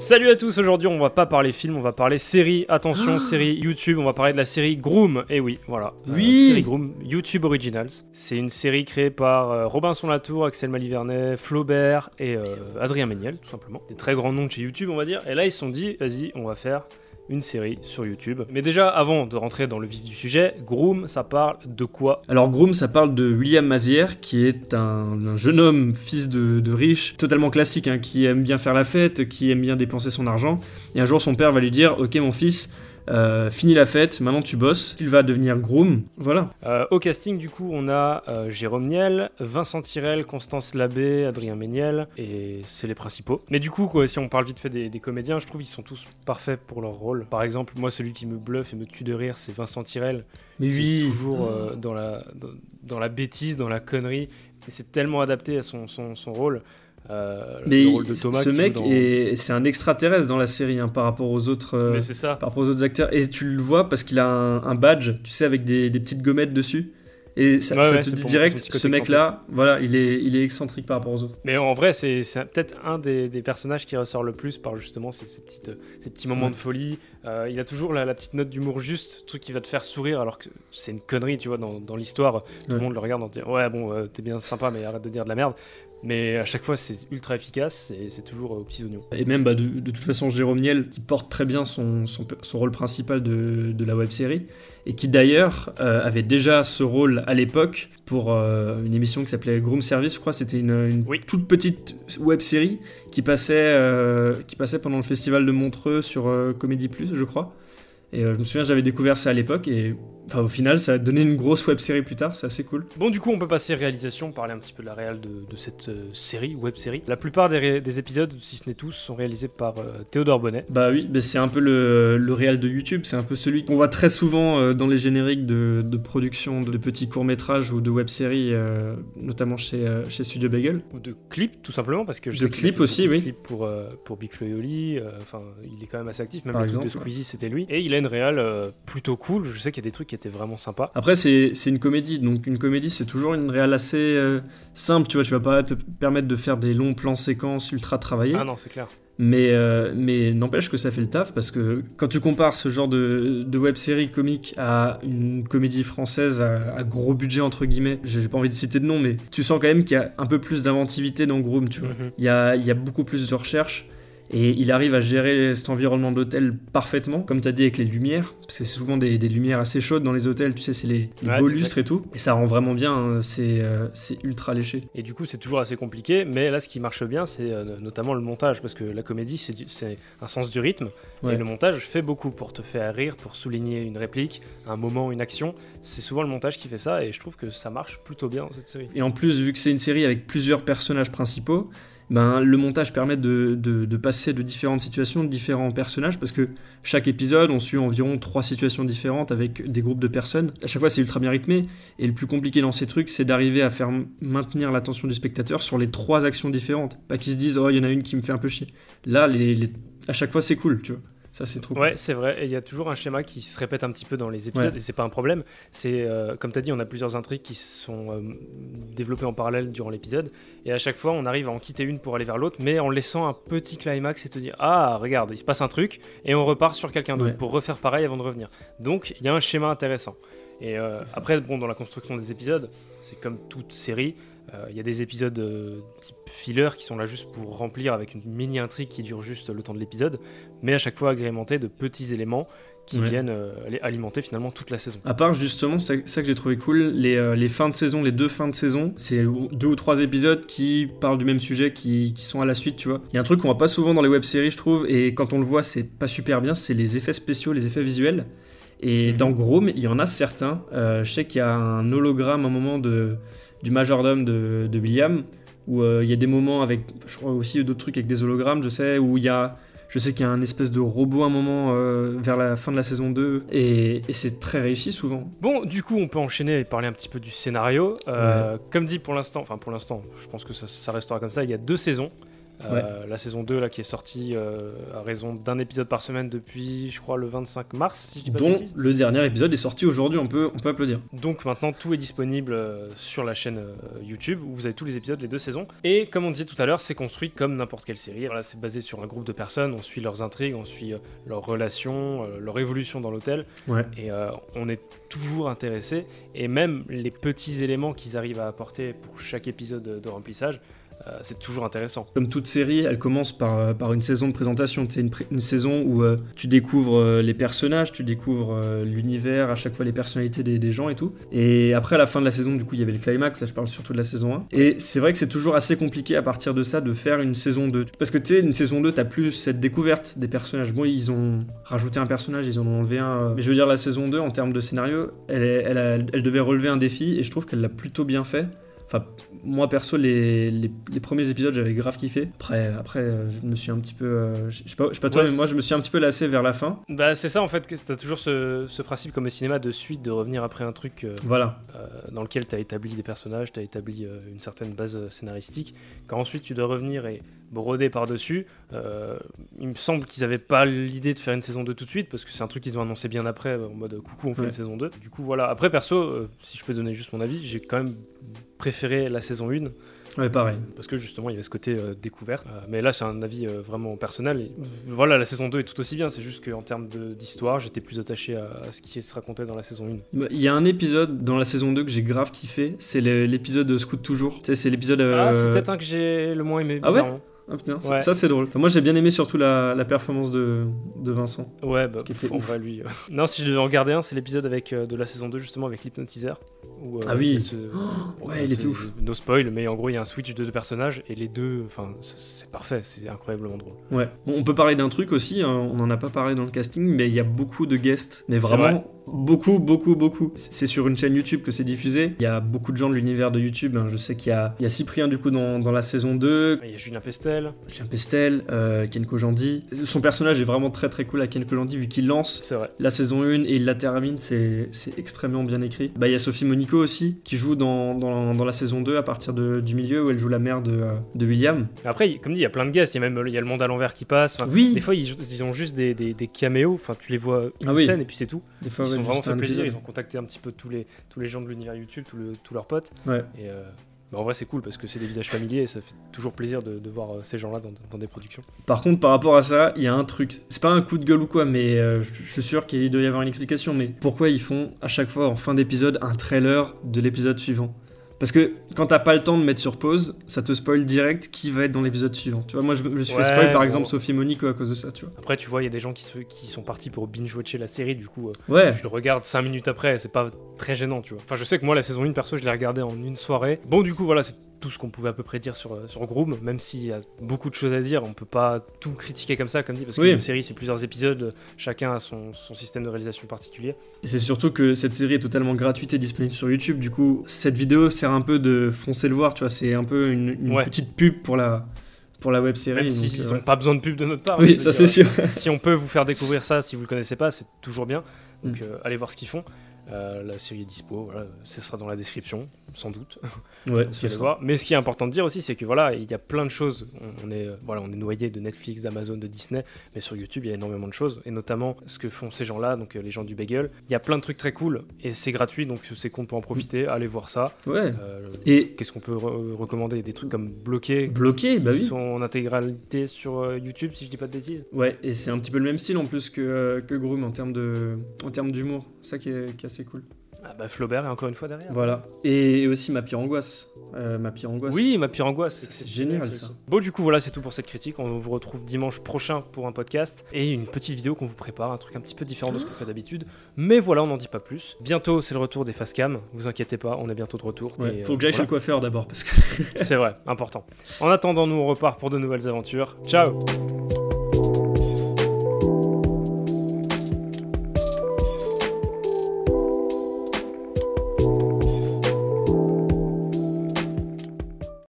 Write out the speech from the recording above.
Salut à tous, aujourd'hui on va pas parler film, on va parler série, attention, série YouTube, on va parler de la série Groom, et oui, voilà. Oui. Série Groom, YouTube Originals. C'est une série créée par Robinson Latour, Axel Malivernet, Flaubert et Adrien Méniel, tout simplement. Des très grands noms de chez YouTube, on va dire. Et là ils se sont dit, vas-y, on va faire une série sur YouTube. Mais déjà, avant de rentrer dans le vif du sujet, Groom, ça parle de quoi? Alors Groom, ça parle de William Mazière, qui est un jeune homme, fils de riche, totalement classique, hein, qui aime bien faire la fête, qui aime bien dépenser son argent. Et un jour, son père va lui dire « Ok mon fils, finis la fête, maintenant tu bosses, tu vas devenir groom. » Voilà. Au casting, du coup, on a Jérôme Niel, Vincent Tirel, Constance Labbé, Adrien Méniel, et c'est les principaux. Mais du coup, quoi, si on parle vite fait des comédiens, je trouve qu'ils sont tous parfaits pour leur rôle. Par exemple, moi, celui qui me bluffe et me tue de rire, c'est Vincent Tirel. Mais oui. Toujours dans la bêtise, dans la connerie, et c'est tellement adapté à son rôle. Mais le rôle de Thomas ce mec, c'est un extraterrestre dans la série, hein, par rapport aux autres, Mais c'est ça. par rapport aux autres acteurs. Et tu le vois parce qu'il a un badge, tu sais, avec des petites gommettes dessus. Et ça te dit direct, ce mec-là, voilà, il est excentrique par rapport aux autres. Mais en vrai, c'est peut-être un des personnages qui ressort le plus par justement ces petits moments de folie. Il a toujours la petite note d'humour juste, truc qui va te faire sourire, alors que c'est une connerie, tu vois, dans l'histoire. Tout le monde le regarde en disant « Ouais, bon, t'es bien sympa, mais arrête de dire de la merde. » Mais à chaque fois, c'est ultra efficace et c'est toujours aux petits oignons. Et même, de toute façon, Jérôme Niel, qui porte très bien son rôle principal de la web-série, et qui d'ailleurs avait déjà ce rôle à l'époque pour une émission qui s'appelait Groom Service, je crois. C'était une toute petite web-série qui passait pendant le festival de Montreux sur Comédie Plus, je crois. Et je me souviens, j'avais découvert ça à l'époque et au final, ça a donné une grosse web-série plus tard, c'est assez cool. Bon, du coup, on peut passer réalisation, parler un petit peu de la réal de cette série, web-série. La plupart des épisodes, si ce n'est tous, sont réalisés par Théodore Bonnet. Bah oui, mais c'est un peu le réal de YouTube, c'est un peu celui qu'on voit très souvent dans les génériques de production de petits courts-métrages ou de web-séries, notamment chez Studio Bagel. Ou de clips, tout simplement, parce que je de sais clips aussi, oui. Clips pour Big Flo et Oli, enfin, il est quand même assez actif, même par les exemple, trucs de Squeezie, c'était lui. Et il a une réal plutôt cool, je sais qu'il y a des trucs qui étaient vraiment sympas. Après, c'est une comédie, donc une comédie, c'est toujours une réal assez simple, tu vois, tu vas pas te permettre de faire des longs plans séquences ultra travaillés. Ah non, c'est clair. Mais n'empêche que ça fait le taf, parce que quand tu compares ce genre de web-série comique à une comédie française à gros budget, entre guillemets, j'ai pas envie de citer de nom, mais tu sens quand même qu'il y a un peu plus d'inventivité dans Groom, tu vois. Il y a beaucoup plus de recherche. Et il arrive à gérer cet environnement d'hôtel parfaitement, comme tu as dit, avec les lumières, parce que c'est souvent des lumières assez chaudes dans les hôtels, tu sais, c'est les beaux lustres et tout, et ça rend vraiment bien, hein, c'est ultra léché. Et du coup, c'est toujours assez compliqué, mais là, ce qui marche bien, c'est notamment le montage, parce que la comédie, c'est un sens du rythme, et le montage fait beaucoup pour te faire rire, pour souligner une réplique, un moment, une action. C'est souvent le montage qui fait ça, et je trouve que ça marche plutôt bien dans cette série. Et en plus, vu que c'est une série avec plusieurs personnages principaux, le montage permet de passer de différentes situations, de différents personnages, parce que chaque épisode, on suit environ 3 situations différentes avec des groupes de personnes. À chaque fois, c'est ultra bien rythmé, et le plus compliqué dans ces trucs, c'est d'arriver à faire maintenir l'attention du spectateur sur les 3 actions différentes. Pas qu'ils se disent « Oh, il y en a une qui me fait un peu chier ». Là, à chaque fois, c'est cool, tu vois. Ça, c'est trop cool. Ouais, c'est vrai, et il y a toujours un schéma qui se répète un petit peu dans les épisodes, et c'est pas un problème. C'est, comme tu as dit, on a plusieurs intrigues qui sont développées en parallèle durant l'épisode, et à chaque fois, on arrive à en quitter une pour aller vers l'autre, mais en laissant un petit climax et te dire « Ah, regarde, il se passe un truc », et on repart sur quelqu'un d'autre pour refaire pareil avant de revenir. Donc, il y a un schéma intéressant. Et après, bon, dans la construction des épisodes, c'est comme toute série, il y a des épisodes type filler qui sont là juste pour remplir avec une mini-intrigue qui dure juste le temps de l'épisode, mais à chaque fois agrémentés de petits éléments qui viennent alimenter finalement toute la saison. À part justement, c'est ça que j'ai trouvé cool, les fins de saison, les 2 fins de saison, c'est 2 ou 3 épisodes qui parlent du même sujet, qui sont à la suite, tu vois. Il y a un truc qu'on voit pas souvent dans les web-séries, je trouve, et quand on le voit, c'est pas super bien, c'est les effets spéciaux, les effets visuels. Et dans Groom, il y en a certains. Je sais qu'il y a un hologramme à un moment du majordome de William, où il y a des moments avec, je crois aussi d'autres trucs avec des hologrammes, je sais qu'il y a un espèce de robot à un moment vers la fin de la saison 2, et c'est très réussi souvent. Bon, du coup, on peut enchaîner et parler un petit peu du scénario. Comme dit pour l'instant, je pense que ça restera comme ça, il y a 2 saisons. La saison 2 là, qui est sortie à raison d'un épisode par semaine depuis, je crois, le 25 mars, si je dis pas de bêtises. Le dernier épisode est sorti aujourd'hui, on peut applaudir. Donc maintenant, tout est disponible sur la chaîne YouTube, où vous avez tous les épisodes, les 2 saisons. Et comme on disait tout à l'heure, c'est construit comme n'importe quelle série. Voilà, c'est basé sur un groupe de personnes, on suit leurs intrigues, on suit leurs relations, leur évolution dans l'hôtel. Ouais. Et on est toujours intéressé. Et même les petits éléments qu'ils arrivent à apporter pour chaque épisode de remplissage, c'est toujours intéressant. Comme toute série, elle commence par une saison de présentation. C'est une saison où tu découvres les personnages, tu découvres l'univers, à chaque fois les personnalités des gens et tout. Et après, à la fin de la saison, du coup, il y avait le climax. Là, je parle surtout de la saison 1. Et c'est vrai que c'est toujours assez compliqué à partir de ça de faire une saison 2. Parce que tu sais, une saison 2, t'as plus cette découverte des personnages. Bon, ils ont rajouté un personnage, ils en ont enlevé un. Mais je veux dire, la saison 2, en termes de scénario, elle devait relever un défi et je trouve qu'elle l'a plutôt bien fait. Enfin, moi perso, les premiers épisodes, j'avais grave kiffé. Après je me suis un petit peu. Je sais pas toi, mais moi, je me suis un petit peu lassé vers la fin. Bah, c'est ça en fait, que t'as toujours ce principe comme au cinéma de suite, de revenir après un truc dans lequel t'as établi des personnages, t'as établi une certaine base scénaristique. Quand ensuite tu dois revenir et broder par-dessus, il me semble qu'ils avaient pas l'idée de faire une saison 2 tout de suite, parce que c'est un truc qu'ils ont annoncé bien après, en mode coucou, on fait une saison 2. Du coup, voilà. Après, perso, si je peux donner juste mon avis, j'ai quand même préféré la saison 1. Ouais, pareil. Parce que justement, il y avait ce côté découverte. Mais là, c'est un avis vraiment personnel. Et, voilà, la saison 2 est tout aussi bien. C'est juste qu'en termes d'histoire, j'étais plus attaché à ce qui se racontait dans la saison 1. Il y a un épisode dans la saison 2 que j'ai grave kiffé. C'est l'épisode Scout Toujours. Tu sais, c'est l'épisode. C'est peut-être un que j'ai le moins aimé. Ah ouais? Ah putain, ouais. Ça c'est drôle. Enfin, moi j'ai bien aimé surtout la performance de Vincent. Ouais, bah en vrai lui. Non, si je devais en garder un, c'est l'épisode de la saison 2 justement avec l'hypnotiseur. Où, ah oui. Il était ouf. No spoil, mais en gros il y a un switch de 2 personnages et les deux, enfin c'est parfait, c'est incroyablement drôle. Ouais. Bon, on peut parler d'un truc aussi, hein, on en a pas parlé dans le casting, mais il y a beaucoup de guests, mais vraiment beaucoup. C'est sur une chaîne YouTube que c'est diffusé. Il y a beaucoup de gens de l'univers de YouTube. Hein. Je sais qu'il y a Cyprien du coup dans la saison 2. Il y a Julien Pestel, Ken Kojandi. Son personnage est vraiment très très cool à Ken Kojandi vu qu'il lance la saison 1 et il la termine, c'est extrêmement bien écrit. Bah il y a Sophie Monico aussi qui joue dans la saison 2 à partir du milieu où elle joue la mère de William. Après comme dit, il y a plein de guests, il y a le monde à l'envers qui passe. Enfin, des fois ils ont juste des caméos, enfin tu les vois une scène et puis c'est tout. Des fois, ils ont vraiment fait plaisir, ils ont contacté un petit peu tous les gens de l'univers YouTube, tous leurs potes. Ouais. Et en vrai c'est cool parce que c'est des visages familiers et ça fait toujours plaisir de voir ces gens-là dans des productions. Par contre par rapport à ça, il y a un truc, c'est pas un coup de gueule ou quoi, mais je suis sûr qu'il doit y avoir une explication, mais pourquoi ils font à chaque fois en fin d'épisode un trailer de l'épisode suivant ? Parce que quand t'as pas le temps de mettre sur pause, ça te spoil direct qui va être dans l'épisode suivant. Tu vois, moi je me suis fait spoil par exemple Sophie Monico à cause de ça, tu vois. Après tu vois, il y a des gens qui sont partis pour binge-watcher la série, du coup tu le regardes 5 minutes après, c'est pas très gênant, tu vois. Enfin je sais que moi la saison 1 perso je l'ai regardée en une soirée. Bon du coup voilà, c'est tout ce qu'on pouvait à peu près dire sur Groom, même s'il y a beaucoup de choses à dire, on peut pas tout critiquer comme ça, comme dit, parce qu'une série c'est plusieurs épisodes, chacun a son système de réalisation particulier. Et c'est surtout que cette série est totalement gratuite et disponible sur YouTube, du coup cette vidéo sert un peu de foncer le voir, tu vois, c'est un peu une petite pub pour la web série. Même s'ils n'ont pas besoin de pub de notre part. Oui, ça c'est sûr. Si on peut vous faire découvrir ça, si vous le connaissez pas, c'est toujours bien. Donc allez voir ce qu'ils font. La série est dispo, voilà, ce sera dans la description, sans doute. Ouais, voir. Mais ce qui est important de dire aussi, c'est que voilà, il y a plein de choses. On est noyé de Netflix, d'Amazon, de Disney, mais sur YouTube, il y a énormément de choses, et notamment ce que font ces gens-là, donc les gens du Bagel. Il y a plein de trucs très cool, et c'est gratuit, donc c'est qu'on peut en profiter. Allez voir ça. Ouais. Et qu'est-ce qu'on peut recommander ? Des trucs comme Bloqué, bah oui. Qui sont en intégralité sur YouTube, si je dis pas de bêtises. Ouais, et c'est un petit peu le même style en plus que Groom en termes d'humour. C'est ça qui est assez cool. Ah bah Flaubert est encore une fois derrière. Voilà. Et aussi Ma Pire Angoisse. Oui, Ma Pire Angoisse. C'est génial ça. Bon, du coup, voilà, c'est tout pour cette critique. On vous retrouve dimanche prochain pour un podcast et une petite vidéo qu'on vous prépare, un truc un petit peu différent de ce qu'on fait d'habitude. Mais voilà, on n'en dit pas plus. Bientôt, c'est le retour des facecam. Vous inquiétez pas, on est bientôt de retour. Ouais, faut que j'aille chez le coiffeur d'abord parce que. C'est vrai, important. En attendant, nous on repart pour de nouvelles aventures. Ciao.